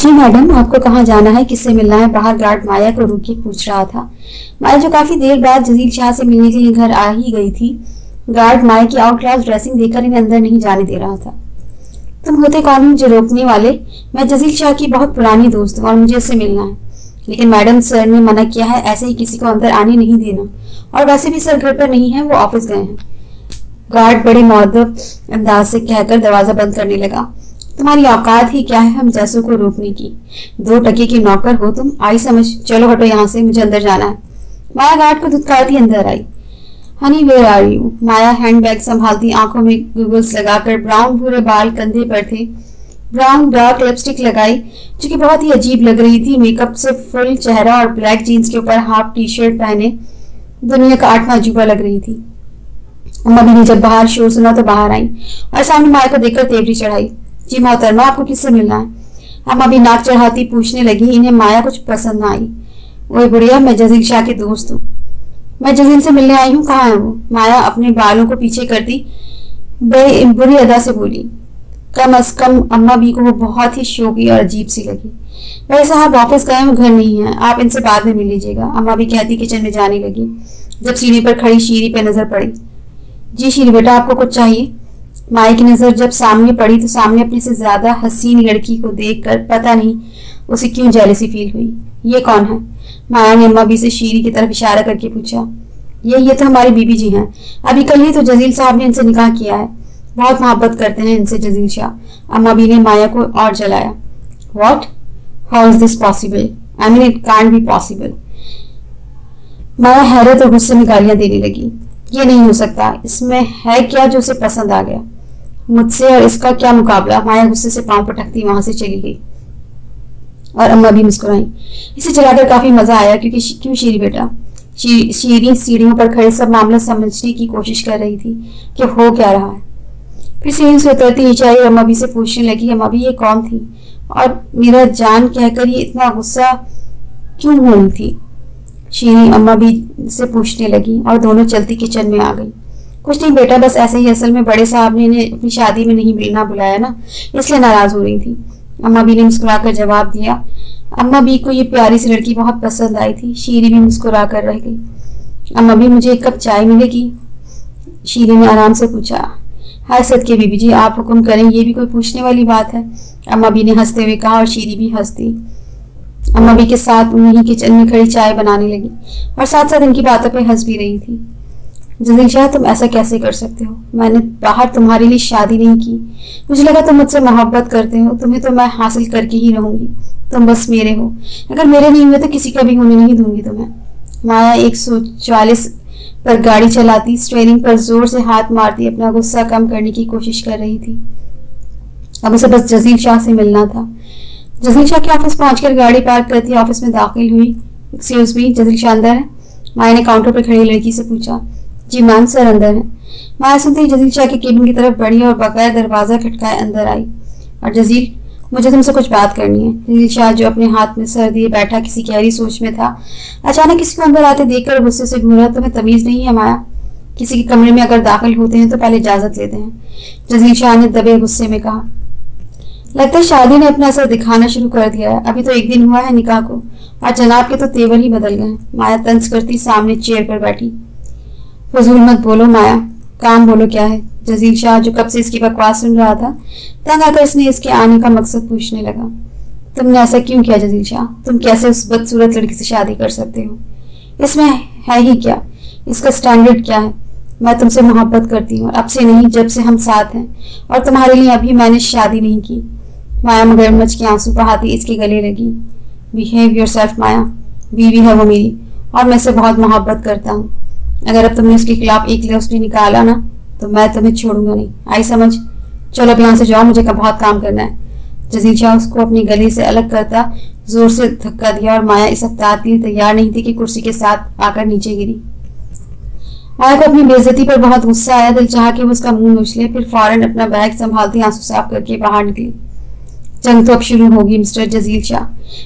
जी madam, आपको कहाँ जाना है, किससे मिलना है? बाहर गार्ड माया को रोक के पूछ रहा था। माया जो काफी देर बाद जजील शाह से मिलने के लिए घर आ ही गई थी, गार्ड माया की आउट क्लास ड्रेसिंग देखकर इन्हें अंदर नहीं जाने दे रहा था। तुम होते कौन हो मुझे रोकने वाले? मैं जजील शाह की बहुत पुरानी दोस्त हूँ और मुझे उससे मिलना है, लेकिन मैडम सर ने मना किया है, ऐसे ही किसी को अंदर आने नहीं देना। और वैसे भी सर घर पर नहीं है, वो ऑफिस गए हैं। गार्ड बड़े मुअद्दब अंदाज से कहकर दरवाजा बंद करने लगा। तुम्हारी औकात ही क्या है हम जैसों को रोकने की? 2 टके की नौकर हो तुम, आई समझ। चलो हटो यहाँ से, मुझे अंदर जाना है। माया गार्ड को धुतकारती अंदर आई। Honey where are you? Maya handbag संभालती आंखों में गूगल्स लगाकर, ब्राउन भूरे बाल कंधे पर थे, ब्राउन डार्क लिपस्टिक लगाई जो कि बहुत ही अजीब लग रही थी, मेकअप से फुल चेहरा और ब्लैक जीन्स के ऊपर हाफ टी शर्ट पहने दुनिया का 8वां अजूबा लग रही थी। अम्मा भी ने जब बाहर शोर सुना तो बाहर आई और सामने माया को देखकर तेवरी चढ़ाई। जी मोहतरमा, आपको किससे मिलना है? अम्मा भी नाक चढ़ाती पूछने लगी। इन्हें माया कुछ पसंद ना आई। ओए बुढ़िया, मैं जजील शाह की दोस्त हूँ। मैं जजील से मिलने आई हूँ, कहाँ है वो? माया अपने बालों को पीछे करती बुरी अदा से बोली। कम अज कम अम्मा भी को वो बहुत ही शौकी और अजीब सी लगी। भाई साहब ऑफिस गए, वो घर नहीं है, आप इनसे बाद में मिल लीजिएगा, अम्मा भी कहती किचन में जाने लगी जब सीढ़ी पर खड़ी शीरी पे नजर पड़ी। जी शीरी बेटा, आपको कुछ चाहिए? माया की नजर जब सामने पड़ी तो सामने अपने से ज्यादा हसीन लड़की को देखकर पता नहीं उसे क्यों जेलसी फील हुई। ये कौन है? माया ने अम्मा भी से शीरी की तरफ इशारा करके पूछा। ये तो हमारी बीबी जी हैं, अभी कल ही तो जजील साहब ने इनसे निकाह किया है, बहुत मोहब्बत करते हैं इनसे जजील शाह। अम्मा भी ने माया को और जलाया। What? How is this possible? I mean it can't be possible. Maya हैरत और गुस्से में गालियां देने लगी। ये नहीं हो सकता, इसमें है क्या जो उसे पसंद आ गया? मुझसे और इसका क्या मुकाबला? माया गुस्से से पांव पटकती वहां से चली गई और अम्मा भी मुस्कुराई। इसे चलाकर काफी मजा आया क्योंकि क्यों शीरी बेटा? शीरी सीढ़ियों पर खड़े सब मामला समझने की कोशिश कर रही थी कि हो क्या रहा है। फिर सीढ़ी से उतरती नीचे आई और अम्मा भी से पूछने लगी, अम्मा भी ये कौन थी और मेरा जान कहकर ये इतना गुस्सा क्यों हो रही थी? शीरी अम्मा भी से पूछने लगी और दोनों चलती किचन में आ गई। कुछ नहीं बेटा, बस ऐसे ही, असल में बड़े साहब ने इन्हें अपनी शादी में नहीं मिलना बुलाया ना, इसलिए नाराज हो रही थी। अम्मा भी ने मुस्कुराकर जवाब दिया। अम्मा भी को ये प्यारी सी लड़की बहुत पसंद आई थी। शीरी भी मुस्कुराकर रह गई। अम्मा भी, मुझे 1 कप चाय मिलेगी? शीरी ने आराम से पूछा। हाय सदके बीबी जी, आप हुक्म करें, ये भी कोई पूछने वाली बात है? अम्मा भी ने हंसते हुए कहा और शीरी भी हंसती अम्मा भी के साथ उन्हीं किचन में खड़ी चाय बनाने लगी और साथ साथ इनकी बातों पे हंस भी रही थी। जजील शाह, तुम ऐसा कैसे कर सकते हो? मैंने बाहर तुम्हारे लिए शादी नहीं की, मुझे लगा तुम मुझसे मोहब्बत करते हो, तुम्हें तो मैं हासिल करके ही रहूंगी, तुम बस मेरे हो, अगर मेरे नहीं हुए तो किसी का भी होने नहीं दूंगी तुम्हें। माया 144 पर गाड़ी चलाती स्टीयरिंग पर जोर से हाथ मारती अपना गुस्सा कम करने की कोशिश कर रही थी। अब उसे बस जजील शाह से मिलना था। जजील शाह के ऑफिस पहुंचकर गाड़ी पार्क करती ऑफिस में दाखिल हुई। एक्सक्यूज मी, जजील शाह अंदर है? माया ने काउंटर पर खड़ी लड़की से पूछा। जी मैम, सर अंदर है। माया सुनते ही जजील शाह के केबिन की तरफ बढ़ी और बकाया दरवाजा खटकाए अंदर आई। और जजील, मुझे तुमसे कुछ बात करनी है। जजील शाह जो अपने हाथ में सर दिए बैठा किसी गहरी सोच में था, अचानक किसी को अंदर आते देखकर गुस्से से घूरा। तुम्हें तमीज नहीं है माया? किसी के कमरे में अगर दाखिल होते हैं तो पहले इजाजत लेते हैं, जजील शाह ने दबे गुस्से में कहा। लगता है शादी ने अपना असर दिखाना शुरू कर दिया है, अभी तो 1 दिन हुआ है निकाह को और जनाब के तो तेवर ही बदल गए। माया तंज करती सामने चेयर पर बैठी। फजूल मत बोलो माया, काम बोलो क्या है? जजील शाह जो कब से इसकी बकवास सुन रहा था, तंग आकर इसने इसके आने का मकसद पूछने लगा। तुमने ऐसा क्यों किया जजील शाह? तुम कैसे उस बदसूरत लड़की से शादी कर सकते हो? इसमें है ही क्या? इसका स्टैंडर्ड क्या है? मैं तुमसे मोहब्बत करती हूँ, अब से नहीं जब से हम साथ हैं, और तुम्हारे लिए अभी मैंने शादी नहीं की। माया मगरमच्छ के आंसू बहाती इसके गले लगी। बिहेव योरसेल्फ माया, बीवी है वो मेरी और मैं इसे बहुत मोहब्बत करता हूँ। अगर अब तुमने उसके खिलाफ एक लफ्ज भी निकाला ना तो मैं तुम्हें छोड़ूंगा नहीं, आई समझ? चलो अब यहाँ से जाओ, मुझे बहुत काम करना है। जजील शाह उसको अपने गले से अलग करता जोर से धक्का दिया और माया इस अफ्तार के लिए तैयार नहीं थी कि कुर्सी के साथ आकर नीचे गिरी। माया को अपनी बेइज्जती पर बहुत गुस्सा आया। दिल चाहा कि वो उसका मुंह नोच ले, फिर फौरन अपना बैग संभालती आंसू साफ करके बाहर निकली। जंग तो अब शुरू होगी मिस्टर जजील शाह,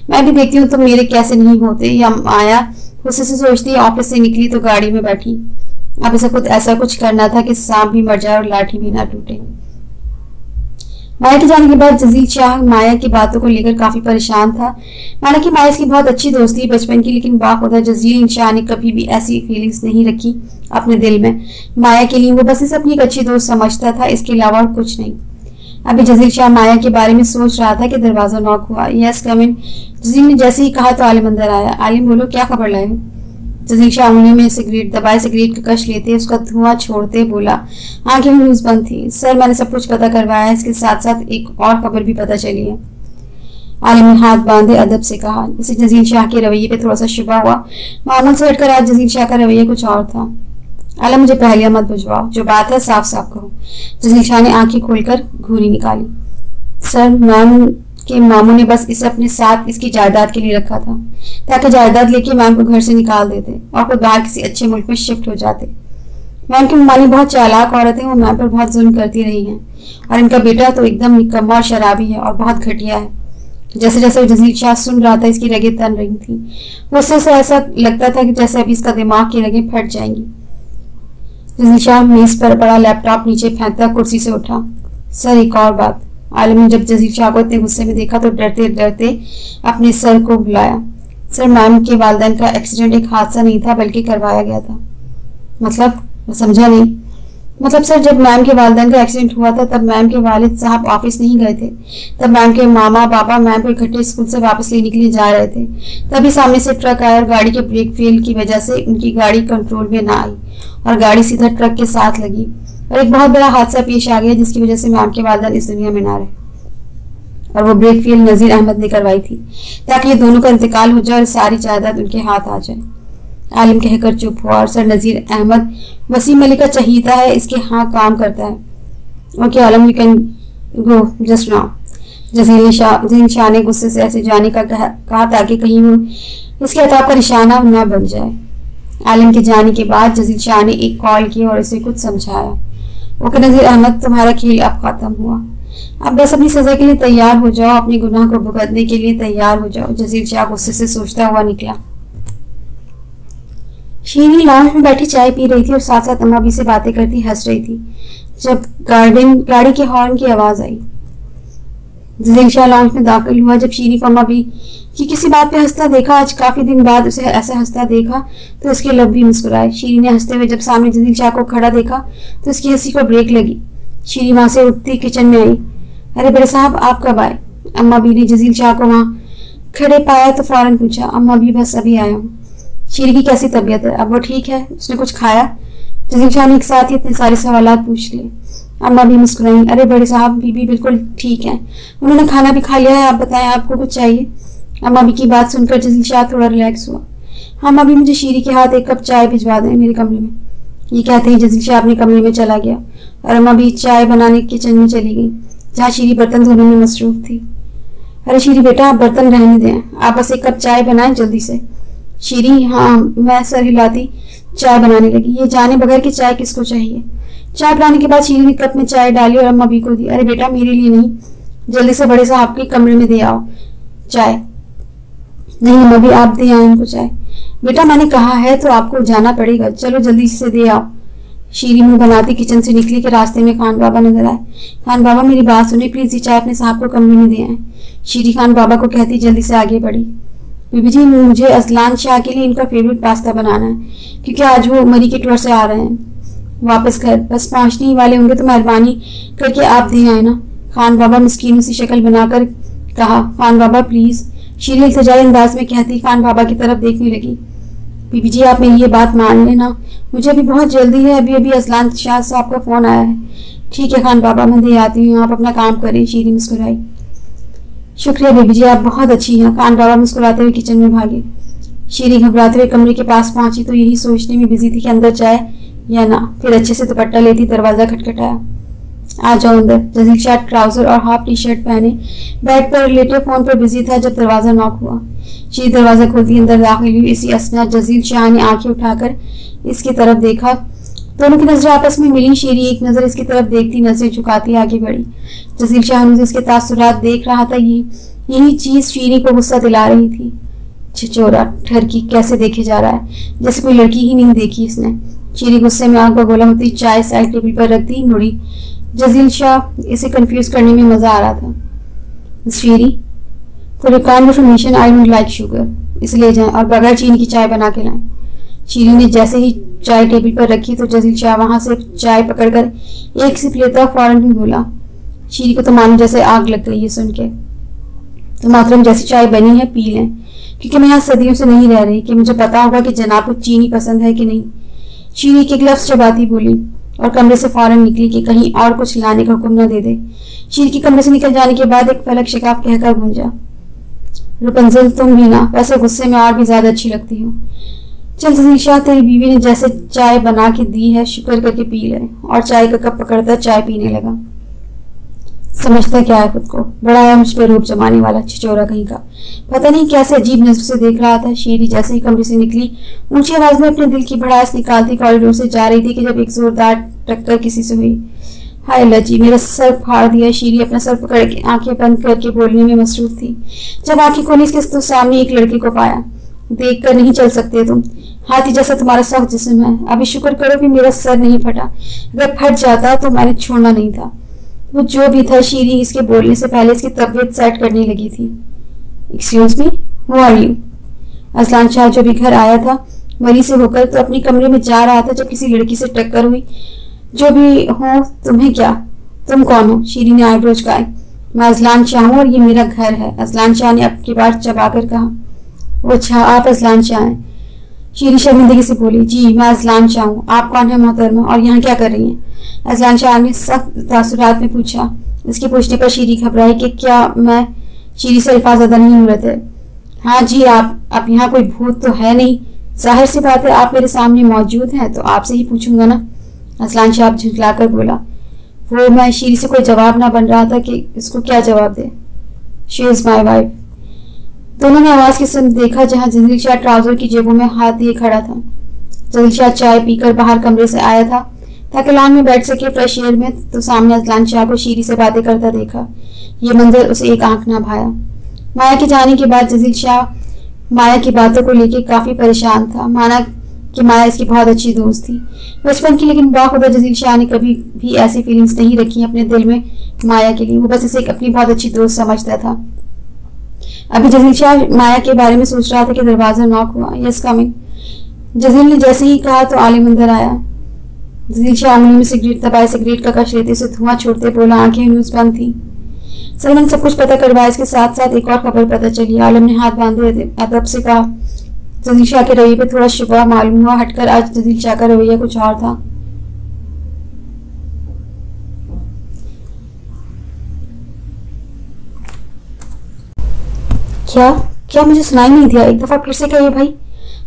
मैं भी देखती हूँ तुम मेरे कैसे नहीं होते। या माया गुस्से से सोचती ऑफिस से निकली तो गाड़ी में बैठी। अब इसे खुद ऐसा कुछ करना था कि सांप भी मर जाए और लाठी भी ना टूटे। माया के जाने के बाद जजील शाह माया की बातों को लेकर काफी परेशान था। हालांकि माया इसकी बहुत अच्छी दोस्त थी बचपन की, लेकिन बाखुदा जजील शाह ने कभी भी ऐसी फीलिंग्स नहीं रखी अपने दिल में। माया के लिए वो बस इसे अपनी एक अच्छी दोस्त समझता था, इसके अलावा और कुछ नहीं। अभी जजील शाह माया के बारे में सोच रहा था कि दरवाजा नॉक हुआ। यस कम इन। जजील ने जैसे ही कहा तो आलिम अंदर आया। आलिम बोलो, क्या खबर लाए हो? जजील शाह उंगलियों में सिगरेट दबाए सिगरेट का कश लेते उसका धुआं छोड़ते बोला। आंखें में न्यूज बंद थी। सर, मैंने सब कुछ पता करवाया है, इसके साथ साथ एक और खबर भी पता चली है। आलिम ने हाथ बांधे अदब से कहा। इसे जजील शाह के रवैये पे थोड़ा सा शुबा हुआ। मामूल से हटकर आज जजील शाह का रवैया कुछ और था। आलिम, मुझे पहलिया मत बुझवाओ, जो बात है साफ साफ कहो। जजील शाह ने आंखें खोलकर घूरी निकाली। सर, मैम के मामू ने बस इसे अपने साथ इसकी जायदाद के लिए रखा था, ताकि जायदाद लेके मैम को घर से निकाल देते और खुद बाहर किसी अच्छे मुल्क में शिफ्ट हो जाते। मैम की मम्मी बहुत चालाक औरत है, वो मैम पर बहुत जुल्म करती रही हैं, और इनका बेटा तो एकदम निकम्मा और शराबी है और बहुत घटिया है। जैसे जैसे जजील शाह सुन रहा था, इसकी रगें तन रही थी। उससे ऐसा लगता था कि जैसे अभी इसका दिमाग की रगें फट जाएंगी। जजील शाह मेज पर पड़ा लैपटॉप नीचे फेंकता कुर्सी से उठा। सर, एक और बात। आलिम ने जब जजील शाह को इतने गुस्से में देखा तो डरते डरते अपने सर को बुलाया। सर, मैम के वालिदैन का एक्सीडेंट एक हादसा नहीं था, बल्कि करवाया गया था। मतलब? मैं समझा नहीं। मतलब सर, जब मैम के वालिदैन का एक्सीडेंट हुआ था तब मैम के वालिद साहब ऑफिस नहीं गए थे। तब मैम के मामा पापा मैम को इकट्ठे स्कूल से वापस लेने के लिए जा रहे थे। तभी सामने से ट्रक आया और गाड़ी के ब्रेक फेल की वजह से उनकी गाड़ी कंट्रोल में ना आई और गाड़ी सीधा ट्रक के साथ लगी और एक बहुत बड़ा हादसा पेश आ गया, जिसकी वजह से मैम के वालिदैन इस दुनिया में ना रहे। और वो ब्रेक फेल नजीर अहमद ने करवाई थी, ताकि ये दोनों का इंतकाल हो जाए और सारी जायदाद उनके हाथ आ जाए। आलिम कहकर चुप हुआ। और सर, नजीर अहमद वसीम अली का चहीता है, इसके यहाँ काम करता है। Okay Alam, you can go just now. Jazil Shah ने गुस्से से ऐसे जाने का कहा ताकि कहीं वो इसके अताब का निशाना न बन जाए। आलिम के जाने के बाद जजील शाह ने एक कॉल की और इसे कुछ समझाया। ओके नजीर अहमद, तुम्हारा खेल अब खत्म हुआ। अब बस अपनी सजा के लिए तैयार हो जाओ, अपने गुनाह को भुगतने के लिए तैयार हो जाओ। जजील शाह गुस्से से सोचता हुआ निकला। शीरी लॉन्च में बैठी चाय पी रही थी और साथ साथ अम्मा भी से बातें करती हंस रही थी, जब गाड़ी के हॉर्न की आवाज आई। जजील शाह लॉन्च में दाखिल हुआ। जब शीरी को अम्मा भी कि किसी बात पे हंसता देखा, आज काफी दिन बाद उसे ऐसे हंसता देखा, तो इसके लब भी मुस्कुराए। शीरी ने हंसते हुए जब सामने जजील शाह को खड़ा देखा तो इसकी हंसी को ब्रेक लगी। शीरी वहां से उठती किचन में आई। अरे बड़े साहब, आप कब आए? अम्मा भी ने जजील शाह को वहां खड़े पाया तो फौरन पूछा। अम्मा भी, बस अभी आया हूँ। शीरी की कैसी तबीयत है? अब वो ठीक है? उसने कुछ खाया? जजील शाह ने एक साथ ही इतने सारे सवालात पूछ लिए। अम्मा भी मुस्कुराई। अरे बड़े साहब, बीबी बिल्कुल ठीक है, उन्होंने खाना भी खा लिया है। आप बताएं, आपको कुछ चाहिए? अम्मा भी की बात सुनकर जजील शाह थोड़ा रिलैक्स हुआ। अम्मा भी, मुझे शीरी के हाथ एक कप चाय भिजवा दें मेरे कमरे में। ये कहते ही जजील शाह अपने कमरे में चला गया और अम्मा भी चाय बनाने किचन में चली गई, जहाँ शीरी बर्तन धोने में मसरूफ थी। अरे शीरी बेटा, आप बर्तन रहने दें, आप बस एक कप चाय बनाएं जल्दी से। शीरी, हाँ। मैं सर हिलाती चाय बनाने लगी। ये जाने बगैर कि चाय किसको चाहिए। चाय बनाने के बाद शीरी ने कप में चाय डाली और अम्मा भी को दी। अरे बेटा, मेरे लिए नहीं, जल्दी से बड़े साहब के कमरे में दे आओ चाय। नहीं अम्मा भी, आप दे आए उनको चाय। बेटा, मैंने कहा है तो आपको जाना पड़ेगा, चलो जल्दी से दे आओ। शीरी मुंह बनाती किचन से निकली कि रास्ते में खान बाबा नजर आए। खान बाबा, मेरी बात सुने, प्लीज ये चाय अपने साहब को कमरे में दे आए। शीरी खान बाबा को कहती जल्दी से आगे बढ़ी। बीबी जी, मुझे असलान शाह के लिए इनका फेवरेट पास्ता बनाना है, क्योंकि आज वो मरी के टूर से आ रहे हैं वापस घर। बस पहुंचने ही वाले होंगे तो मेहरबानी करके आप दे आए ना। खान बाबा मिस्कीन सी शक्ल बनाकर कहा। खान बाबा प्लीज। शीरी इल्तिजाई अंदाज में कहती खान बाबा की तरफ देखने लगी। बीबी जी, आप मेरी ये बात मान लेना, मुझे अभी बहुत जल्दी है, अभी अभी असलान शाह साहब का फोन आया है। ठीक है खान बाबा, मैं दे आती हूँ, आप अपना काम करें। शीरी मुस्कुराई। शुक्रिया बीबी जी, आप बहुत अच्छी हैं। खान बाबा मुस्कुराते हुए किचन में भागे। शीरी घबराते हुए कमरे के पास पहुंची तो यही सोचने में बिजी थी कि अंदर जाए या ना। फिर अच्छे से दुपट्टा लेती दरवाजा खटखटाया। आ जाओ अंदर। जजील शाह ट्राउजर और हाफ टी शर्ट पहने बेड पर लेटे फोन पर बिजी था जब दरवाजा नॉक हुआ। शीरी दरवाजा खोलती अंदर दाखिल हुई। इसी असना जजील शाह ने आंखें उठाकर इसकी तरफ देखा। दोनों की नजरें आपस में मिली। शीरी एक नजर इसकी तरफ देखती नजरें झुकाती आगे बढ़ी। जजील शाह ने इसके तासुरात देख रहा था। यही चीज शीरी को गुस्सा दिला रही थी। छिचोरा ठरकी कैसे देखे जा रहा है, जैसे कोई लड़की ही नहीं देखी इसने। शीरी गुस्से में आग बगोला होती चाय साइड टेबल पर रख दी मुड़ी। जजील शाह इसे कंफ्यूज करने में मजा आ रहा था। Shiri, for your kind information I don't like sugar, इसलिए जाएं और बगैर चीनी की चाय बना के लाएं। शीरी ने जैसे ही चाय टेबल पर रखी तो जजील शाह वहां से चाय पकड़कर एक सिप लेता फौरन ही बोला। शीरी को तो मानो जैसे आग लग गई है सुन के। तो मोहतरम, जैसी चाय बनी है पी लें, क्योंकि मैं यहाँ सदियों से नहीं रह रही कि मुझे पता होगा कि जनाब को चीनी पसंद है कि नहीं। शीरी के ग्लव्स चबाती बोली और कमरे से फौरन निकली कि कहीं और कुछ लाने का हुक्म न दे दे। शीरी के कमरे से निकल जाने के बाद एक फलक शिकाफ कहकर गूंजा, रुपंजल तुम भी ना, वैसे गुस्से में और भी ज्यादा अच्छी लगती हो। चल जजील शाह, तेरी बीवी ने जैसे चाय बना के दी है शुक्र करके पी ले। और चाय का कप पकड़ता चाय पीने लगा। समझता क्या है खुद को, बड़ा है मुझ पर रूप जमाने वाला छिचोरा कहीं का। पता नहीं कैसे अजीब नजर से देख रहा था। शीरी जैसे ही कमरे से निकली ऊंची आवाज में अपने दिल की भड़ास निकालती कॉरिडोर से जा रही थी कि जब एक जोरदार टक्कर किसी से हुई। हाय अल्लाह जी, मेरा सर फाड़ दिया। शीरी अपना सर पकड़ के आंखें बंद करके बोलने में मसरूफ थी। जब आंखें खोली तो सामने एक लड़के को पाया। देख कर नहीं चल सकते तुम, हाथी जैसा तुम्हारा सख्त जिस्म है। अभी शुक्र करो कि मेरा सर नहीं फटा, अगर फट जाता तो मैंने छोड़ना नहीं था। वो जो भी था, शीरी इसके बोलने से पहले इसकी तबीयत सेट करने लगी थी। Excuse me, who are you? Azlan Shah जो भी घर आया था वली से होकर तो अपने कमरे में जा रहा था जब किसी लड़की से टक्कर हुई। जो भी हो, तुम्हें क्या, तुम कौन हो? शीरी ने आईब्रो झुकाए। मैं अजलान शाह हूँ और ये मेरा घर है। अजलान शाह ने अब की बार चबाकर कहा। वो अच्छा, आप अजलान शाह हैं? शीरी शर्मिंदगी से बोली, जी मैं अजलान शाह हूँ। आप कौन है मोहतरमा, और यहाँ क्या कर रही हैं? अजलान शाह ने सख्त तासुरात में पूछा। इसके पूछने पर शीरी घबराई कि क्या मैं शीरी से अल्फाज अदा नहीं हो रहे थे। हाँ जी, आप यहाँ कोई भूत तो है नहीं। जाहिर सी बात है, आप मेरे सामने मौजूद हैं तो आपसे ही पूछूंगा ना। अजलान शाह झुठलाकर बोला। वो मैं शीरी से कोई जवाब ना बन रहा था कि इसको क्या जवाब दे। She is my wife. दोनों ने आवाज की सुन देखा जहां जजील शाह ट्राउजर की जेबों में हाथ दिए खड़ा था। जजील शाह चाय पीकर बाहर कमरे से आया था ताकि लॉन में बैठ सके फ्रेश एयर में, तो सामने अजलान शाह को शीरी से बातें करता देखा। ये मंजर उसे एक आंख ना भाया। माया के जाने के बाद जजील शाह माया की बातों को लेकर काफी परेशान था। माना कि माया इसकी बहुत अच्छी दोस्त थी बचपन की, लेकिन बाखुदा जजील शाह ने कभी भी ऐसी फीलिंग्स नहीं रखी अपने दिल में माया के लिए। वो बस इसे अपनी बहुत अच्छी दोस्त समझता था। अभी जजील शाह माया के बारे में सोच रहा था कि दरवाजा नॉक हुआ। Yes coming. जजील ने जैसे ही कहा तो आलिम अंदर आया। जजील शाह उंगली में सिगरेट दबाए सिगरेट का कश लेते उसे धुआं छोड़ते बोला। आंखें न्यूज बंद थी। सलमान सब कुछ पता करवाया। इसके साथ साथ एक और खबर पता चली। आलम ने हाथ बांधे अदब से कहा। जजील शाह के रवैये पे थोड़ा शुबा मालूम हुआ। हटकर आज जजील शाह का रवैया कुछ और था। क्या मुझे सुनाई नहीं दिया? एक दफा फिर से कहिए भाई।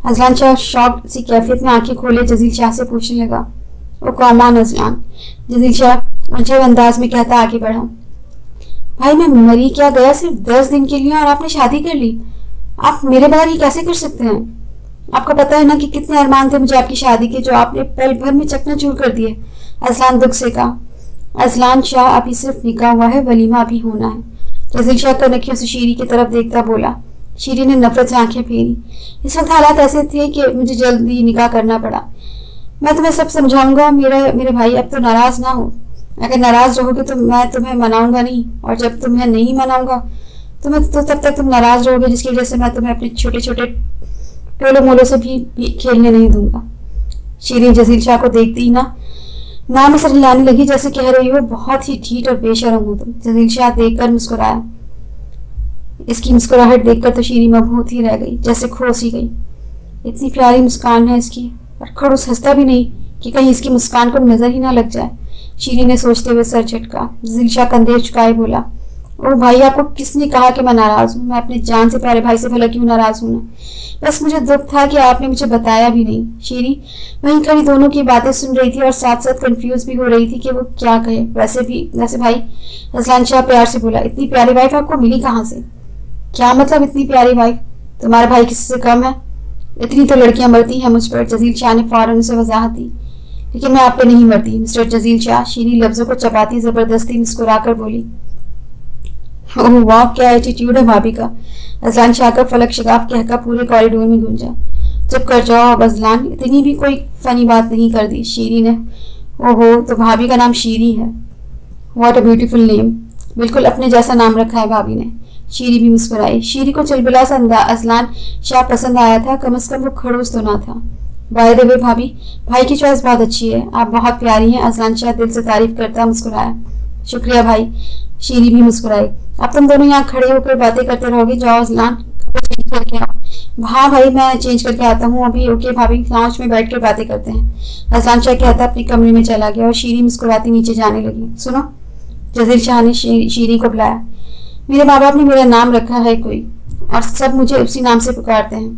अजलान शाह शॉक सी कैफियत में आंखें खोले जजील शाह से पूछने लगा। वो कौमान अजलान? जजील शाह अजब अंदाज में कहता आगे बढ़ा। भाई मैं मरी क्या गया सिर्फ 10 दिन के लिए और आपने शादी कर ली। आप मेरे बगैर ये कैसे कर सकते हैं? आपको पता है ना कि कितने अरमान थे मुझे आपकी शादी के, जो आपने पल भर में चकनाचूर कर दिए। अजलान दुख से कहा। अजलान शाह अभी सिर्फ निकाह हुआ है, वलीमा अभी होना है। जजील शाह कनखियों से शीरी की तरफ देखता बोला। शीरी ने नफरत से आंखें फेरी। इस वक्त हालात ऐसे थे कि मुझे जल्दी निकाह करना पड़ा। मैं तुम्हें सब समझाऊंगा मेरे भाई, अब तो नाराज ना हो। अगर नाराज रहोगे तो मैं तुम्हें मनाऊंगा नहीं, और जब तुम्हें नहीं मनाऊंगा तो तब तक तुम नाराज रहोगे, जिसकी वजह से मैं तुम्हें अपने छोटे छोटे टोलो मोलो से भी खेलने नहीं दूंगा। शीरी जजील शाह को देखती ही नाम असर हिलाने लगी जैसे कह रही हो बहुत ही ढीठ और बेशरम हो तुम। जजील शाह देखकर मुस्कुराया। इसकी मुस्कुराहट देखकर तो शीरी मबहूत ही रह गई, जैसे खोस ही गई। इतनी प्यारी मुस्कान है इसकी, और खड़ूस हंसता भी नहीं कि कहीं इसकी मुस्कान को नजर ही ना लग जाए। शीरी ने सोचते हुए सर झटका। जजील शाह कंधे झुकाए बोला। ओ भाई, आपको किसने कहा कि मैं नाराज हूँ? मैं अपने जान से प्यारे भाई से भला क्यों नाराज हूँ ना? बस मुझे दुख था कि आपने मुझे बताया भी नहीं। शीरी वहीं खड़ी दोनों की बातें सुन रही थी और साथ साथ कंफ्यूज भी हो रही थी कि वो क्या कहे। वैसे भाई, अजलान शाह प्यार से बोला। इतनी प्यारी वाइफ आपको मिली कहाँ से? क्या मतलब इतनी प्यारी वाइफ? तुम्हारा भाई किसी से कम है? इतनी तो लड़कियां मरती हैं मुझ पर। जजील शाह ने फौरन उसे वजाहत दी। लेकिन मैं आप पे नहीं मरती मिस्टर जजील शाह। शीरी लफ्जों को चबाती जबरदस्ती मुस्कुराकर बोली। ओह वाह, क्या एटीट्यूड है भाभी का। अजलान शाह का फलक शिगाफ कहकर पूरे कॉरिडोर में गूंजा। चुप कर जाओ अब अजलान, इतनी भी कोई फनी बात नहीं कर दी शीरी ने। ओहो, तो भाभी का नाम शीरी है? What a beautiful name. बिल्कुल अपने जैसा नाम रखा है भाभी ने। शीरी भी मुस्कुराई। शीरी को चुलबुला सा अजलान शाह पसंद आया था, कम से कम वो खड़ूस तो ना था। बाय द वे भाभी, भाई की चॉइस बहुत अच्छी है, आप बहुत प्यारी हैं। अजलान शाह दिल से तारीफ करता मुस्कुराया। शुक्रिया भाई। शीरी भी मुस्कुराई। अब तुम दोनों यहाँ खड़े होकर बातें करते रहोगे, जाओ अजलान कपड़े चेंज करके आओ। हाँ भाई, मैं चेंज करके आता हूँ अभी। ओके भाभी, लाउंज में बैठ कर बातें करते हैं। अजलान शाह कहता अपने कमरे में चला गया और शीरी मुस्कुराती नीचे जाने लगी। सुनो, जजील शाह ने शीरी को बुलाया। मेरे माँ बाप ने मेरा नाम रखा है कोई, और सब मुझे उसी नाम से पुकारते हैं,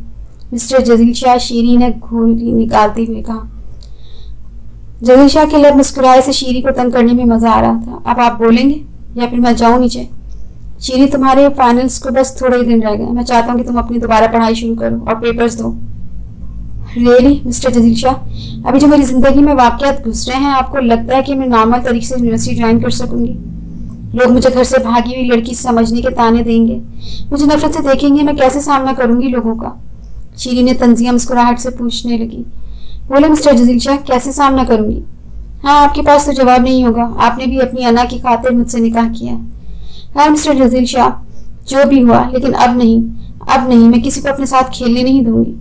मिस्टर जजील शाह। शीरी ने घूरी निकालते हुए कहा। जजील शाह के लब मुस्कुराए से शीरी को तंग करने में मजा आ रहा था। अब आप बोलेंगे या फिर मैं जाऊं नीचे? शीरी, तुम्हारे फाइनल्स को बस थोड़े ही दिन रह गए, मैं चाहता हूँ कि तुम अपनी दोबारा पढ़ाई शुरू करो और पेपर्स दो। रियली मिस्टर जजील शाह, अभी जो मेरी जिंदगी में वाकयात घुस रहे हैं, आपको लगता है कि मैं नॉर्मल तरीके से यूनिवर्सिटी ज्वाइन कर सकूंगी? लोग मुझे घर से भागी हुई लड़की समझने के ताने देंगे, मुझे नफरत से देखेंगे, मैं कैसे सामना करूंगी लोगों का? शीरी ने तंजिया मुस्कुराहट से पूछने लगी। बोले मिस्टर जजील शाह, कैसे सामना करूंगी? हाँ, आपके पास तो जवाब नहीं होगा, आपने भी अपनी अना की खातिर मुझसे निकाह किया है। हाँ मिस्टर जजील शाह, जो भी हुआ, लेकिन अब नहीं, मैं किसी को अपने साथ खेलने नहीं दूंगी।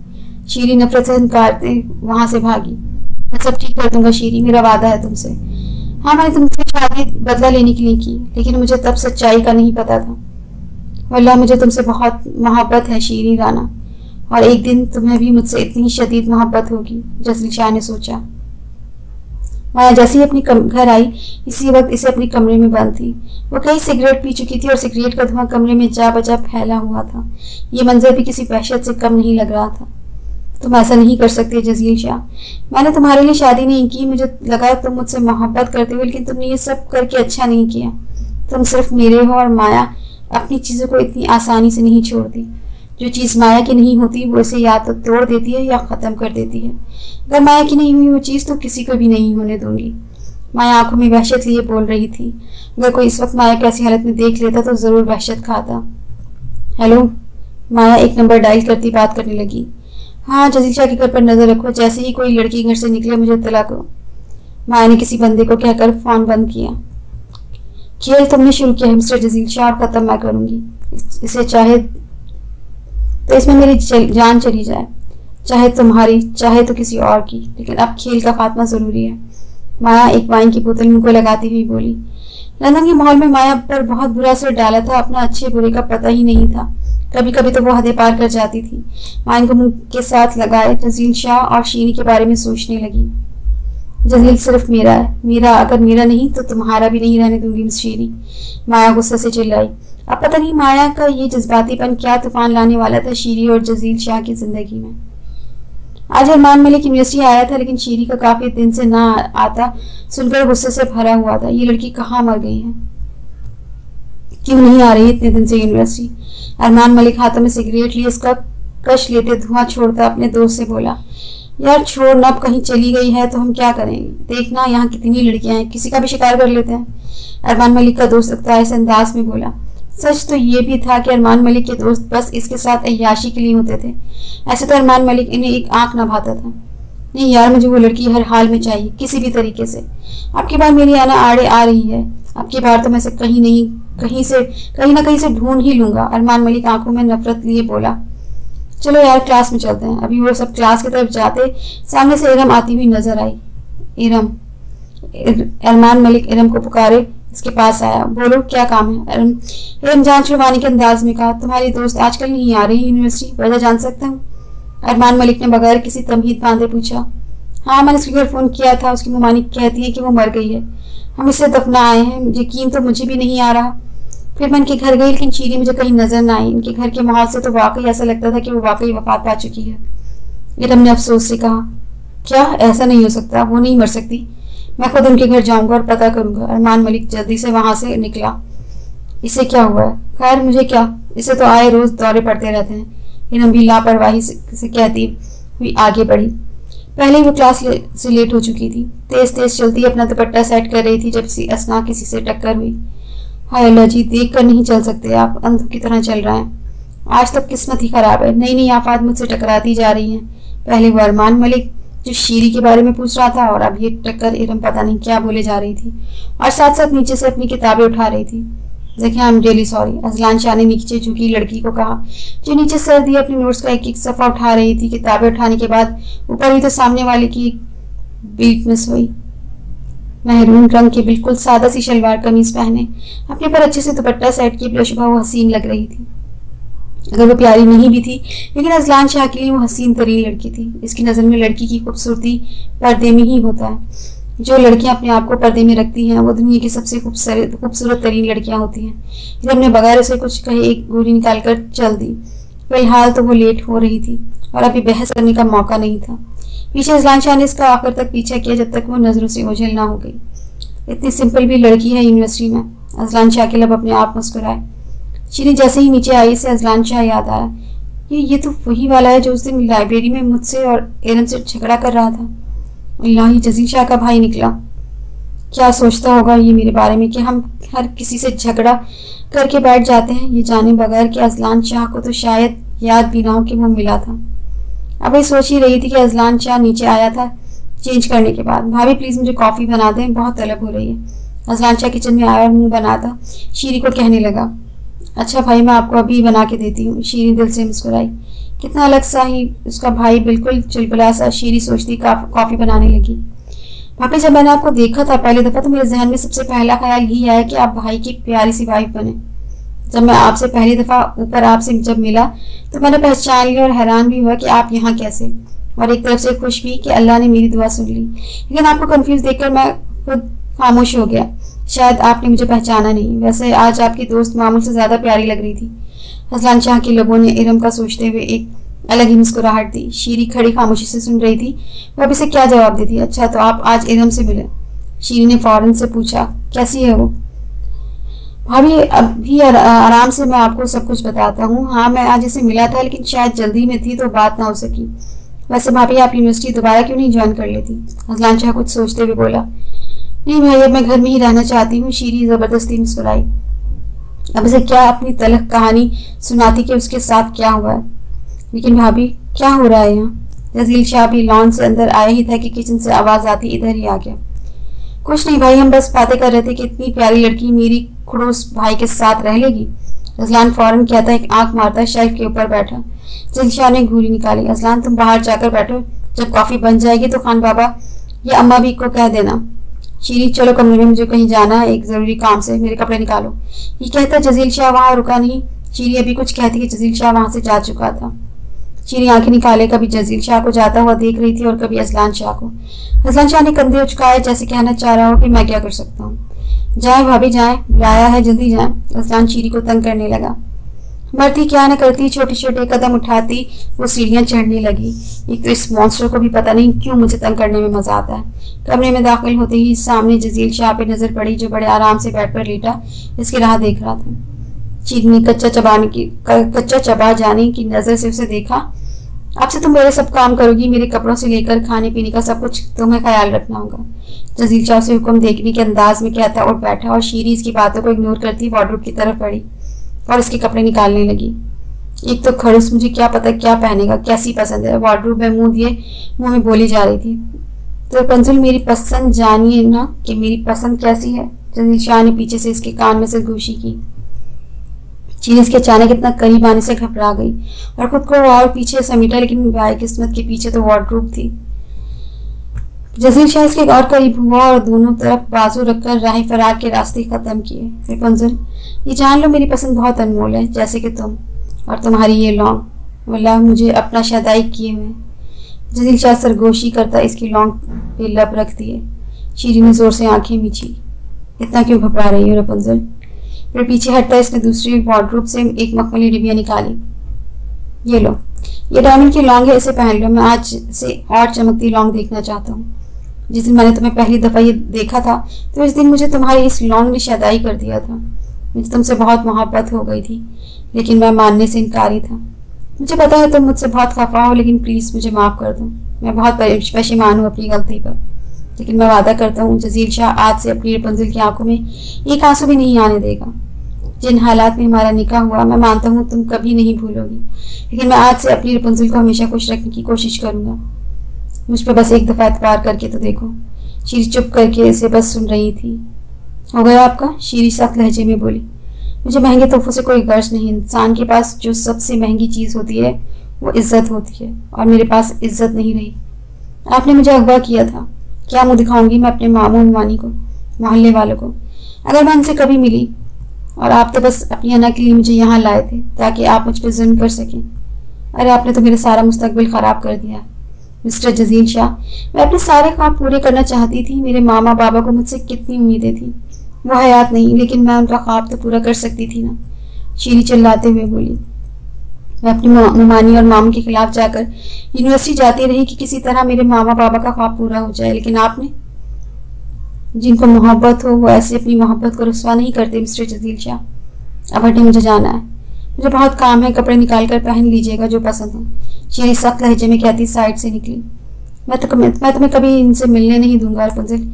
शीरी नफरत से इनकारते वहां से भागी। मैं सब ठीक कर दूंगा शीरी, मेरा वादा है तुमसे। हाँ, मैंने तुमसे शादी बदला लेने के लिए की, लेकिन मुझे तब सच्चाई का नहीं पता था। वल्लाह मुझे तुमसे बहुत मोहब्बत है शीरी राना, और एक दिन तुम्हें भी मुझसे इतनी शदीद मोहब्बत होगी, जजील शाह ने सोचा। माया जैसे ही अपनी घर आई, इसी वक्त इसे अपने कमरे में बंद थी। वो कई सिगरेट पी चुकी थी और सिगरेट का धुआं कमरे में जा बजा फैला हुआ था। ये मंजर भी किसी वहशत से कम नहीं लग रहा था। तुम ऐसा नहीं कर सकते जजील शाह, मैंने तुम्हारे लिए शादी नहीं की, मुझे लगा तुम मुझसे मोहब्बत करते हो, लेकिन तुमने ये सब करके अच्छा नहीं किया। तुम सिर्फ मेरे हो, और माया अपनी चीज़ों को इतनी आसानी से नहीं छोड़ती। जो चीज़ माया की नहीं होती वो इसे या तो तोड़ देती है या ख़त्म कर देती है। अगर माया की नहीं हुई वो चीज़ तो किसी को भी नहीं होने दूंगी। माया आंखों में वहशत लिए बोल रही थी। अगर कोई इस वक्त माया को ऐसी हालत में देख लेता तो ज़रूर वहशत खाता। हेलो, माया एक नंबर डायल करती बात करने लगी। हाँ, जजील शाह के घर पर नज़र रखो, जैसे ही कोई लड़की घर से निकले मुझे इत्तला करो। माया ने किसी बंदे को कहकर फ़ोन बंद किया। खेल तुमने शुरू किया है मिस्टर जजील शाह, और ख़त्म मैं करूँगी इसे, चाहे तो इसमें मेरी जान चली जाए, चाहे तुम्हारी चाहे तो किसी और की, लेकिन अब खेल का खात्मा ज़रूरी है। माया एक वाइन की बोतल मुंह को लगाती हुई बोली। लंदन के माहौल में माया पर बहुत बुरा असर डाला था, अपना अच्छे बुरे का पता ही नहीं था। कभी कभी तो वो हदें पार कर जाती थी। माया को मुंह के साथ लगाए जजील शाह और शीरी के बारे में सोचने लगी। जजील सिर्फ मेरा है, मेरा अगर मेरा नहीं तो तुम्हारा भी नहीं रहने दूंगी मिस शीरी। माया गुस्से से चिल्लाई। अब पता नहीं माया का ये जज्बातीपन क्या तूफान लाने वाला था शीरी और जजील शाह की जिंदगी में। आज अरमान मलिक यूनिवर्सिटी आया था, लेकिन शीरी का काफी दिन से ना आता सुनकर गुस्से से भरा हुआ था। ये लड़की कहाँ मर गई है, क्यों नहीं आ रही इतने दिन से यूनिवर्सिटी? अरमान मलिक हाथों में सिगरेट लिए उसका कश लेते धुआं छोड़ता अपने दोस्त से बोला। यार छोड़ ना, अब कहीं चली गई है तो हम क्या करेंगे, देखना यहाँ कितनी लड़कियां हैं, किसी का भी शिकार कर लेते हैं। अरमान मलिक का दोस्त लगता है इस अंदाज में बोला। सच तो ये भी था कि अरमान मलिक के दोस्त बस इसके साथ अय्याशी के लिए होते थे। ऐसे तो अरमान मलिक इन्हें एक आंख न भाता था। नहीं यार, मुझे वो लड़की हर हाल में चाहिए, किसी भी तरीके से। अब की बार मेरी आना आड़े आ रही है, अब की बार तो मैं इसे कहीं ना कहीं से ढूंढ ही लूंगा। अरमान मलिक आंखों में नफरत लिए बोला। चलो यार क्लास में चलते हैं। अभी वो सब क्लास की तरफ जाते सामने से इरम आती हुई नजर आई। इरम, अरमान मलिक इरम को पुकारे इसके पास आया। बोलो क्या काम है? इरम जान छुड़वाने के अंदाज में कहा। तुम्हारी दोस्त आजकल नहीं आ रही यूनिवर्सिटी, वजह जान सकता हूँ? अरमान मलिक ने बगैर किसी तमहीद बांधे पूछा। हाँ, मैंने उसके घर फोन किया था, उसकी मुमानी कहती है कि वो मर गई है, हम इससे दफना आए हैं। यकीन तो मुझे भी नहीं आ रहा। फिर मैं इनके घर गई, लेकिन शीरी मुझे कहीं नजर न आई। इनके घर के माहौल से तो वाकई ऐसा लगता था कि वो वाकई वफात पा चुकी है। इरम ने अफसोस से कहा। क्या? ऐसा नहीं हो सकता, वो नहीं मर सकती। मैं खुद उनके घर जाऊंगा और पता करूंगा। अरमान मलिक जल्दी से वहां से निकला। इसे क्या हुआ है? खैर मुझे क्या, इसे तो आए रोज दौरे पड़ते रहते हैं। इरम भी लापरवाही से कहती हुई आगे बढ़ी। पहले ही वो क्लास से लेट हो चुकी थी। तेज तेज चलती अपना दुपट्टा सेट कर रही थी जब असना किसी से टक्कर हुई। हाय अल्लाह जी, देख कर नहीं चल सकते आप, अंधों की तरह चल रहे हैं। आज तक किस्मत ही खराब है, नई नई आफात मुझसे टकराती जा रही हैं। पहले वो अरमान मलिक जो शीरी के बारे में पूछ रहा था, और अब ये टक्कर इरम पता नहीं क्या बोले जा रही थी, और साथ साथ नीचे से अपनी किताबें उठा रही थी। देखिए, I am really sorry, Azlan Shah ने नीचे झुकी लड़की को कहा, जो नीचे सर दिए अपने नोट्स का एक एक सफ़ा उठा रही थी। किताबें उठाने के बाद ऊपर हुई तो सामने वाले की बीट मिस हुई। महरून रंग के बिल्कुल सादा सी शलवार कमीज पहने, अपने पर अच्छे से दुपट्टा सेट किए बेशुबा वो हसीन लग रही थी। अगर वो प्यारी नहीं भी थी, लेकिन अजलान शाह के लिए वो हसीन तरीन लड़की थी। इसकी नज़र में लड़की की खूबसूरती पर्दे में ही होता है। जो लड़कियां अपने आप को पर्दे में रखती हैं वो दुनिया की सबसे खूबसूरत तरीन लड़कियां होती हैं। फिर हमने बगैर उसे कुछ कहे एक गोली निकाल कर चल दी। फिलहाल तो वो लेट हो रही थी और अभी बहस करने का मौका नहीं था। पीछे अजलान शाह ने इसका आखिर तक पीछा किया जब तक वो नजरों से ओझल ना हो गई। इतनी सिंपल भी लड़की है यूनिवर्सिटी में। अजलान शाह के लब अपने आप मुस्कुराए। शीरी जैसे ही नीचे आई से अजलान शाह याद आया, ये तो वही वाला है जो उस दिन लाइब्रेरी में मुझसे और एरन से झगड़ा कर रहा था। अल्लाह, ही जजील शाह का भाई निकला। क्या सोचता होगा ये मेरे बारे में कि हम हर किसी से झगड़ा करके बैठ जाते हैं, ये जाने बगैर कि अजलान शाह को तो शायद याद भी ना हो कि वो मिला था। अब ये सोच ही रही थी कि अजलान शाह नीचे आया था चेंज करने के बाद। भाभी प्लीज़ मुझे कॉफ़ी बना दें, बहुत तलब हो रही है। अजलान शाह किचन में आया और मुंह बनाता शीरी को कहने लगा, अच्छा भाई, मैं आपको अभी बना के देती हूँ। शीरी दिल से मुस्कुराई। कितना अलग सा ही उसका भाई, बिल्कुल चुलबुला सा। शीरी सोचती कॉफ़ी बनाने लगी। भाभी, जब मैंने आपको देखा था पहली दफ़ा तो मेरे जहन में सबसे पहला ख्याल यही आया कि आप भाई की प्यारी सी वाइफ बने। जब मैं आपसे पहली दफ़ा ऊपर आपसे जब मिला तो मैंने पहचान लिया और हैरान भी हुआ कि आप यहाँ कैसे, और एक तरफ से खुश भी कि अल्लाह ने मेरी दुआ सुन ली। लेकिन आपको कंफ्यूज देखकर मैं खुद खामोश हो गया। शायद आपने मुझे पहचाना नहीं। वैसे आज आपकी दोस्त मामूल से ज़्यादा प्यारी लग रही थी। अजलान शाह के लोगों ने इरम का सोचते हुए एक अलग ही मुस्कुराहट दी। शीरी खड़ी खामोशी से सुन रही थी। वो अब इसे क्या जवाब देती। अच्छा, तो आप आज इरम से मिले? शीरी ने फौरन से पूछा, कैसी है वो? भाभी, अभी आराम से मैं आपको सब कुछ बताता हूँ। हाँ, मैं आज इसे मिला था लेकिन शायद जल्दी में थी तो बात ना हो सकी। वैसे भाभी, आप यूनिवर्सिटी दोबारा क्यों नहीं ज्वाइन कर लेती? अजलान शाह कुछ सोचते हुए बोला, नहीं भाई, अब मैं घर में ही रहना चाहती हूँ। शीरी जबरदस्ती मुस्कुराई। अब इसे क्या अपनी तलख कहानी सुनाती कि उसके साथ क्या हुआ है। लेकिन भाभी, क्या हो रहा है यहाँ? जजील शाह भी लॉन से अंदर आया ही था कि किचन से आवाज आती इधर ही आ गया। कुछ नहीं भाई, हम बस बातें कर रहे थे कि इतनी प्यारी लड़की मेरी खड़ूस भाई के साथ रह लेगी। अजलान फौरन कहता एक आंख मारता शेल्फ के ऊपर बैठा। जजील शाह ने घूरी निकाली। अजलान, तुम बाहर जाकर बैठो, जब कॉफी बन जाएगी तो खान बाबा या अम्मा भी को कह देना। शीरी, चलो कमरे में, मुझे कहीं जाना है एक जरूरी काम से, मेरे कपड़े निकालो। ये कहता जजील शाह वहां रुका नहीं। शीरी अभी कुछ कहती कि जजील शाह वहां से जा चुका था। शीरी आंखें निकाले कभी जजील शाह को जाता हुआ देख रही थी और कभी अजलान शाह को। अजलान शाह ने कंधे उचकाए जैसे कहना चाह रहा हो कि मैं क्या कर सकता हूँ। जाए भाभी जाए, बुलाया है, जल्दी जाए। अजलान शीरी को तंग करने लगा। मरती क्या न करती, छोटे छोटे कदम उठाती वो सीढ़ियां चढ़ने लगी। एक तो इस मॉन्स्टर को भी पता नहीं क्यों मुझे तंग करने में मजा आता है। कमरे में दाखिल होते ही सामने जजील शाह पे नजर पड़ी जो बड़े आराम से बेड पर लेटा इसकी राह देख रहा था। शीरी ने कच्चा चबा जाने की नजर से उसे देखा। अब से तुम मेरे सब काम करोगी, मेरे कपड़ों से लेकर खाने पीने का सब कुछ तुम्हें ख्याल रखना होगा। जजील शाह से हुक्म देखने के अंदाज में कहता उठ बैठा और शीरी इसकी बातों को इग्नोर करती वार्डरोब की तरफ बढ़ी और इसके कपड़े निकालने लगी। एक तो खड़ूस, मुझे क्या पता क्या पहनेगा, कैसी पसंद है। वार्डरोब में मुंह में बोली जा रही थी। तो रपुंज़ल, मेरी पसंद जानिए ना कि मेरी पसंद कैसी है। जजील शाह ने पीछे से इसके कान में से गोशी की। शीरी इसके अचानक इतना करीब आने से घबरा गई और खुद को और पीछे समेटा, लेकिन बाई किस्मत के पीछे तो वार्डरोब थी। जजील शाह इसके और करीब हुआ और दोनों तरफ बाजू रखकर राह फरार के रास्ते खत्म किए। रपुंज़ल, ये जान लो मेरी पसंद बहुत अनमोल है, जैसे कि तुम और तुम्हारी ये लॉन्ग। वल्लाह मुझे अपना शदाई किए हुए। जजील शाह सरगोशी करता इसकी लॉन्ग पे लब रख दिए। शीरी ने जोर से आंखें मीची। इतना क्यों घबरा रही हो रपुंज़ल? फिर पीछे हटता इसने दूसरी वार्डरोब से एक मखमली डिबिया निकाली। ये लो, ये डायमंड की लॉन्ग है, इसे पहन लो। मैं आज से और चमकती लॉन्ग देखना चाहता हूँ। जिस दिन मैंने तुम्हें पहली दफ़ा ये देखा था तो इस दिन मुझे तुम्हारी इस लॉन्ग ने शदाई कर दिया था। मुझे तुमसे बहुत मोहब्बत हो गई थी लेकिन मैं मानने से इनकारी था। मुझे पता है तुम मुझसे बहुत खफा हो, लेकिन प्लीज़ मुझे माफ़ कर दो। मैं बहुत परेशान हूँ अपनी गलती पर, लेकिन मैं वादा करता हूँ जजील शाह आज से अपनी रपुंज़ल की आंखों में एक आंसू भी नहीं आने देगा। जिन हालात में हमारा निकाह हुआ मैं मानता हूँ तुम कभी नहीं भूलोगी, लेकिन मैं आज से अपनी रपुंजल को हमेशा खुश रखने की कोशिश करूंगा। मुझ पर बस एक दफा एतबार करके तो देखो। शीरी चुप करके इसे बस सुन रही थी। हो गया आपका? शीरी सख्त लहजे में बोली। मुझे महंगे तोहफों से कोई गर्ज नहीं। इंसान के पास जो सबसे महंगी चीज होती है वो इज्जत होती है, और मेरे पास इज्जत नहीं रही। आपने मुझे अगवा किया था। क्या मुंह दिखाऊंगी मैं अपने मामू मानी को, मोहल्ले वालों को? अगर मैं उनसे कभी मिली, और आप तो बस अपनी अना के लिए मुझे यहाँ लाए थे ताकि आप मुझ पर जुल्म कर सकें। अरे आपने तो मेरा सारा मुस्तकबिल खराब कर दिया। मिस्टर जजील शाह, मैं अपने सारे ख्वाब पूरे करना चाहती थी। मेरे मामा बाबा को मुझसे कितनी उम्मीदें थी। वो हयात नहीं, लेकिन मैं उनका ख्वाब तो पूरा कर सकती थी ना। शीरी चिल्लाते हुए बोली। मैं अपनी मामानी और मामू के खिलाफ जाकर यूनिवर्सिटी जाती रही कि किसी तरह मेरे मामा बाबा का ख्वाब पूरा हो जाए, लेकिन आपने, जिनको मोहब्बत हो वो ऐसे अपनी मोहब्बत को रुस्वा नहीं करते। मिस्टर जजील शाह, अब हटे, मुझे जाना है। मुझे बहुत काम है। कपड़े निकाल कर पहन लीजिएगा जो पसंद हो। शीरी सख्त लहजे में कहती साइड से निकली। मैं तुम्हें कभी इनसे मिलने नहीं दूंगा रपुंजल।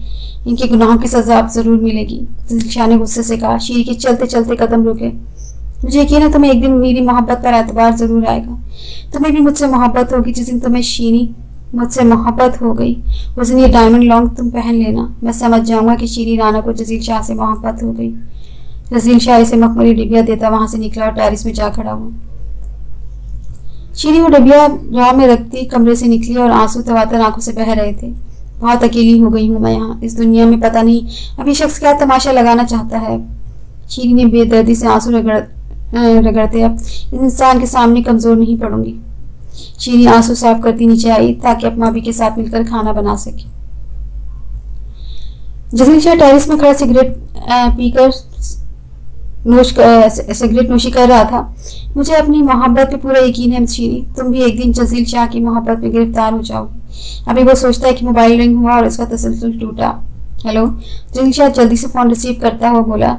इनके गुनाहों की सजा अब जरूर मिलेगी। जजील शाह ने गुस्से से कहा। शीरी के चलते चलते कदम रुके। मुझे यकीन है तुम्हें एक दिन मेरी मोहब्बत पर एतबार जरूर आएगा। तुम्हें भी मुझसे मोहब्बत होगी। जिस दिन तुम्हें शीरी मुझसे मोहब्बत हो गई उस दिन ये डायमंड लॉन्ग तुम पहन लेना। मैं समझ जाऊंगा कि शीरी राना को जजील शाह से मोहब्बत हो गई। जजील शाह इसे मखमली डिबिया देता वहां से निकला और टेरिस में जा खड़ा हुआ। शीरी वो डिबिया राह में रखती कमरे से निकली और आंसू तवातर आंखों से बह रहे थे। बहुत अकेली हो गई हूँ मैं यहाँ इस दुनिया में। पता नहीं अभी शख्स क्या तमाशा लगाना चाहता है। शीरी ने बेदर्दी से आंसू रगड़ते अब इस इंसान के सामने कमजोर नहीं पड़ूंगी। शीरी आंसू साफ करती नीचे आई ताकि अपनी भाभी के साथ मिलकर खाना बना सके। जजील शाह टेरिस में खड़ा सिगरेट पीकर सिगरेट नोशी कर रहा था। मुझे अपनी मोहब्बत पे पूरा यकीन है शीरी, तुम भी एक दिन जजील शाह की मोहब्बत में गिरफ्तार हो जाओगे। अभी वो सोचता है कि मोबाइल रिंग हुआ और उसका तसलसल टूटा। हेलो। जजील शाह जल्दी से फोन रिसीव करता हुआ बोला।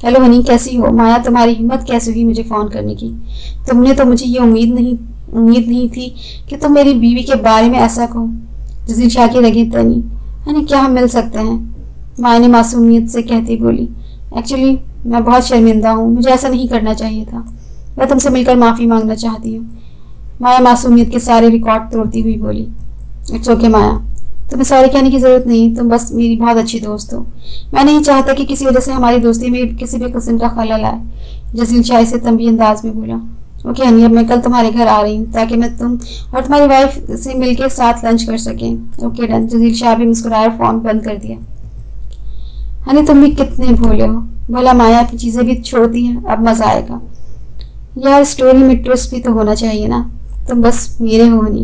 हेलो हनी, कैसी हो? माया, तुम्हारी हिम्मत कैसे हुई मुझे फोन करने की? तुमने तो मुझे ये उम्मीद नहीं थी कि तुम मेरी बीवी के बारे में ऐसा कहो। जजील शाह की रगे तनी। हनी, क्या हम मिल सकते हैं? माया ने मासूमियत से कहती बोली। एक्चुअली मैं बहुत शर्मिंदा हूँ। मुझे ऐसा नहीं करना चाहिए था। मैं तुमसे मिलकर माफ़ी मांगना चाहती हूँ। माया मासूमियत के सारे रिकॉर्ड तोड़ती हुई बोली। इट्स ओके माया, तुम्हें सॉरी कहने की ज़रूरत नहीं। तुम बस मेरी बहुत अच्छी दोस्त हो। मैं नहीं चाहता कि किसी वजह से हमारी दोस्ती में किसी भी किस्म का खलल आए। जजील शाह से तंबी अंदाज में बोला। ओके हनी, अब मैं कल तुम्हारे घर आ रही हूँ ताकि मैं तुम और तुम्हारी वाइफ से मिलकर साथ लंच कर सकें। Okay done. जजील शाह भी मुस्कुराया, फ़ोन बंद कर दिया। हनी, तुम भी कितने भोले हो। भला माया की चीज़ें भी छोड़ती हैं। अब मज़ा आएगा यार। स्टोरी में ट्विस्ट भी तो होना चाहिए ना। तुम बस मेरे हो हनी।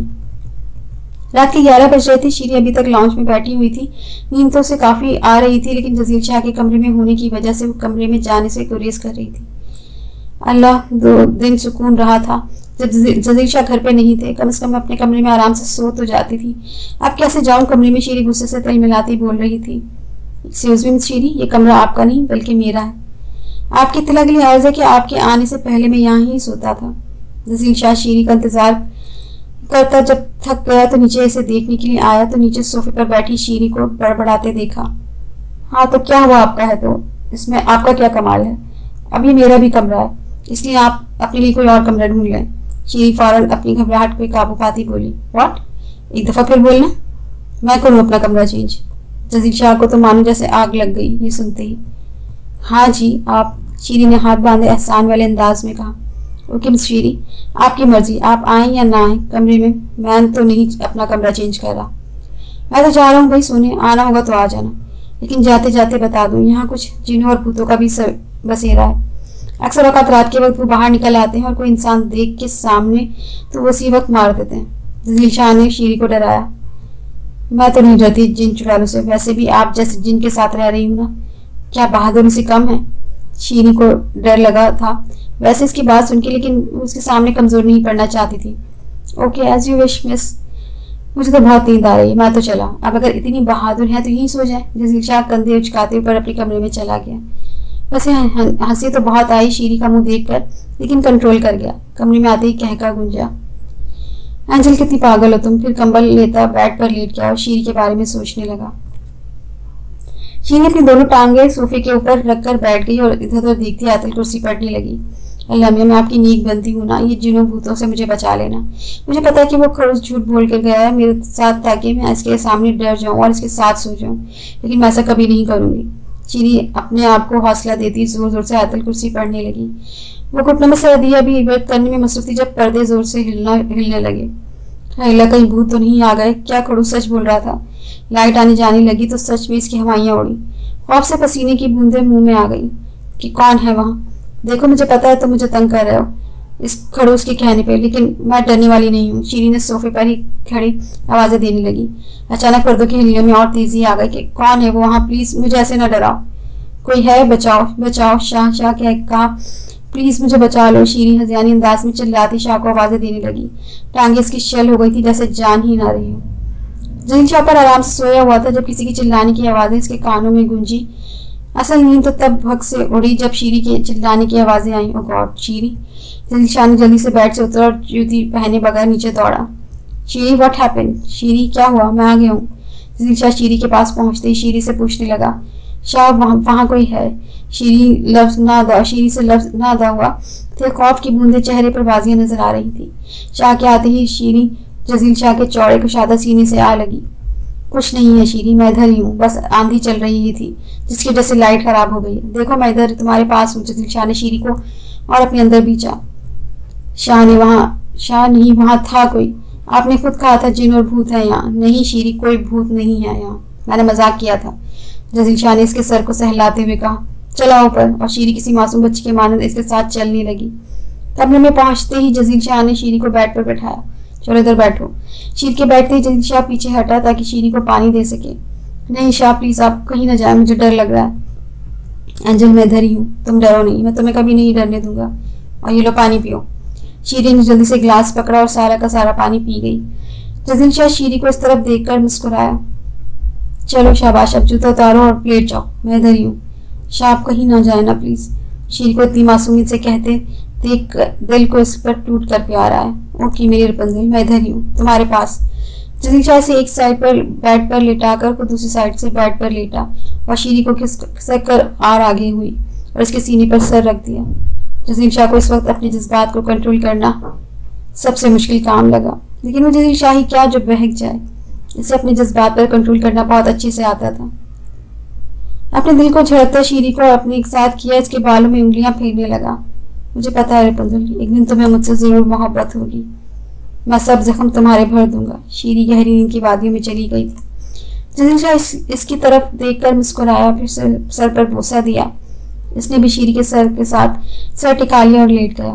रात के 11 बज रहे थे। शीरी अभी तक लॉन्च में बैठी हुई थी। नींद तो उसे काफ़ी आ रही थी, लेकिन जजील शाह के कमरे में होने की वजह से वो कमरे में जाने से गुरेज कर रही थी। अल्लाह, 2 दिन सुकून रहा था जब जजील शाह घर पे नहीं थे। कम से कम अपने कमरे में आराम से सो तो जाती थी। अब कैसे जाऊं कमरे में? शीरी गुस्से से तिल मिलाती बोल रही थी। एक्सक्यूज मी शीरी, ये कमरा आपका नहीं बल्कि मेरा है। आपकी इत्तला के लिए अर्ज है कि आपके आने से पहले मैं यहाँ ही सोता था। जजील शाह शीरी का इंतजार करता जब थक गया तो नीचे इसे देखने के लिए आया तो नीचे सोफे पर बैठी शीरी को बड़बड़ाते देखा। हाँ तो क्या हुआ आपका है तो इसमें आपका क्या कमाल है? अब ये मेरा भी कमरा है, इसलिए आप अपने लिए कोई और कमरा ढूंढ लें। शीरी फौरन अपनी घबराहट पे काबू पाती बोली। व्हाट? एक दफा फिर बोलना। मैं करूँ अपना कमरा चेंज? जजील शाह को तो मानो जैसे आग लग गई ये सुनते ही। हाँ जी आप। शीरी ने हाथ बांधे एहसान वाले अंदाज में कहा। ओके मिस शीरी, आपकी मर्जी, आप आए या ना आए कमरे में। मैं तो नहीं अपना कमरा चेंज कर रहा। मैं तो जा रहा हूँ भाई सोने, आना होगा तो आ जाना। लेकिन जाते जाते बता दूँ यहाँ कुछ जिनों और भूतों का भी बसेरा है। अक्सर वक्त रात के वक्त वो बाहर निकल आते हैं और कोई इंसान देख के सामने तो वो उसी वक्त मार देते हैं। जजील शाह ने शीरी को डराया। मैं तो नहीं डरती जिन चुड़ैलों से, वैसे भी आप जैसे जिन के साथ रह रही हूँ ना, क्या बहादुरी से कम है? शीरी को डर लगा था वैसे इसकी बात सुन के, लेकिन उसके सामने कमजोर नहीं पड़ना चाहती थी। Okay as you wish miss, मुझे तो बहुत नींद आ रही है, मैं तो चला। अब अगर इतनी बहादुर है तो यहीं सो जाए। जजील शाह कंधे उचकाते ऊपर अपने कमरे में चला गया। वैसे हंसी तो बहुत आई शीरी का मुंह देखकर, लेकिन कंट्रोल कर गया। कमरे में आते ही कहका गूंजा। एंजल कितनी पागल हो तुम। फिर कंबल लेता बेड पर लेट गया और शीरी के बारे में सोचने लगा। शीरी अपनी दोनों टांगे सोफे के ऊपर रखकर बैठ गई और इधर उधर देखती आतिल कुर्सी पढ़ने लगी। अल्लाह मियां, मैं आपकी नीक बनती हूँ ना, ये जिनों भूतों से मुझे बचा लेना। मुझे पता है कि वो खड़ूस झूठ बोल कर गया है मेरे साथ ताकि मैं इसके सामने डर जाऊँ और इसके साथ सो जाऊँ, लेकिन मैं ऐसा कभी नहीं करूँगी। शीरी अपने आप को हौसला देती जोर जोर से आतिल कुर्सी पढ़ने लगी। वो घुटनों में सर्दियाँ भी इबादत करने में मसरूफ थी जब पर्दे जोर से हिलने लगे। अल्लाह, कहीं भूत तो नहीं आ गए? क्या खड़ूस सच बोल रहा था? लाइट आने जाने लगी तो सच में इसकी हवाइयाँ उड़ी। खौफ से पसीने की बूंदें मुंह में आ गई कि कौन है वहाँ? देखो, मुझे पता है तुम मुझे तंग कर रहे हो इस खड़ूस के कहने पे, लेकिन मैं डरने वाली नहीं हूँ। शीरी ने सोफे पर ही खड़ी आवाजें देने लगी। अचानक पर्दों के हिलने में और तेजी आ गई कि कौन है वो वहाँ? प्लीज मुझे ऐसे न डराओ। कोई है? बचाओ बचाओ, शाह शाह कहा, प्लीज मुझे बचा लो। शीरी हज़ियानी अंदाज में चिल्लाती शाह को आवाजें देने लगी। टांगे इसकी शल हो गई थी जैसे जान ही ना रही हो। जलील शाह पर आराम से सोया हुआ था जब किसी की चिल्लाने की आवाजें इसके कानों में गूंजी। असल नींद तो तब भग से उड़ी जब शीरी के चिल्लाने की आवाजें आई। ओ गॉड, शीरी! जलील शाह ने जल्दी से बेड से उतरा और जूती पहने बगैर नीचे दौड़ा। शीरी, व्हाट हैपेंड? शीरी, क्या हुआ? मैं आ गया हूँ। जलील शाह शीरी के पास पहुंचते ही शीरी से पूछने लगा, शाह वहाँ कोई है? शीरी से लफ्ज ना अदा हुआ थे। खौफ की बूंदें चेहरे पर बाजियां नजर आ रही थी। शाह के आते ही शीरी जलील शाह के चौड़े कुशादा सीने से आ लगी। कुछ नहीं है शीरी, मैं इधर ही हूँ, बस आंधी चल रही थी जिसकी वजह से लाइट खराब हो गई। देखो, मैं इधर तुम्हारे पास हूँ। जलील शाह ने शीरी को और अपने अंदर बीचा। शाह नहीं, वहाँ था कोई। आपने खुद कहा था जिन और भूत है यहाँ। नहीं शीरी, कोई भूत नहीं है यहाँ, मैंने मजाक किया था। जलील शाह ने इसके सर को सहलाते हुए कहा, चला ऊपर। और शीरी किसी मासूम बच्ची के मानद इसके साथ चलने लगी। कमरे में पहुंचते ही जलील शाह ने शीरी को बेड पर बैठाया। चलो इधर बैठो। शीरी के बैठते ही जलील शाह पीछे हटा ताकि शीरी को पानी दे सके। नहीं शाह, प्लीज आप कहीं ना जाए, मुझे डर लग रहा है। एंजल, मैं इधर ही हूँ, तुम डरो नहीं, मैं तुम्हें कभी नहीं डरने दूंगा। और ये लो पानी पियो। शीरी ने जल्दी से गिलास पकड़ा और सारा का सारा पानी पी गई। जलील शाह शीरी को इस तरफ देखकर मुस्कुराया। चलो शाबाश, अब जूता उतारो और प्लेट जाओ, मैं इधर ही हूँ। शाह, आप कहीं ना जाए ना प्लीज। शीरी को इतनी मासूमियत से कहते देख दिल को इस पर टूट कर प्यार आया। ओके मेरी रपुंज़ल, मैं इधर ही हूँ तुम्हारे पास। जलील शाह से एक साइड पर बेड पर लेटाकर को दूसरी साइड से बेड पर लेटा और शीरी को खिसक कर आर आगे हुई और इसके सीने पर सर रख दिया। जलील शाह को इस वक्त अपने जज्बात को कंट्रोल करना सबसे मुश्किल काम लगा, लेकिन वो जलील शाह ही क्या जो बहक जाए। इसे अपने जज्बात पर कंट्रोल करना बहुत अच्छे से आता था। अपने दिल को झड़कता शीरी को अपने एक साथ किया, इसके बालों में उंगलियां फेरने लगा। मुझे पता है रपुंज़ल, एक दिन तुम्हें मुझसे जरूर मोहब्बत होगी, मैं सब जख्म तुम्हारे भर दूंगा। शीरी गहरी नींद की वादियों में चली गई थी। जलील शाह इसकी तरफ देखकर मुस्कुराया, फिर सर पर बोसा दिया। इसने भी शीरी के सर के साथ सर टिका लिया और लेट गया।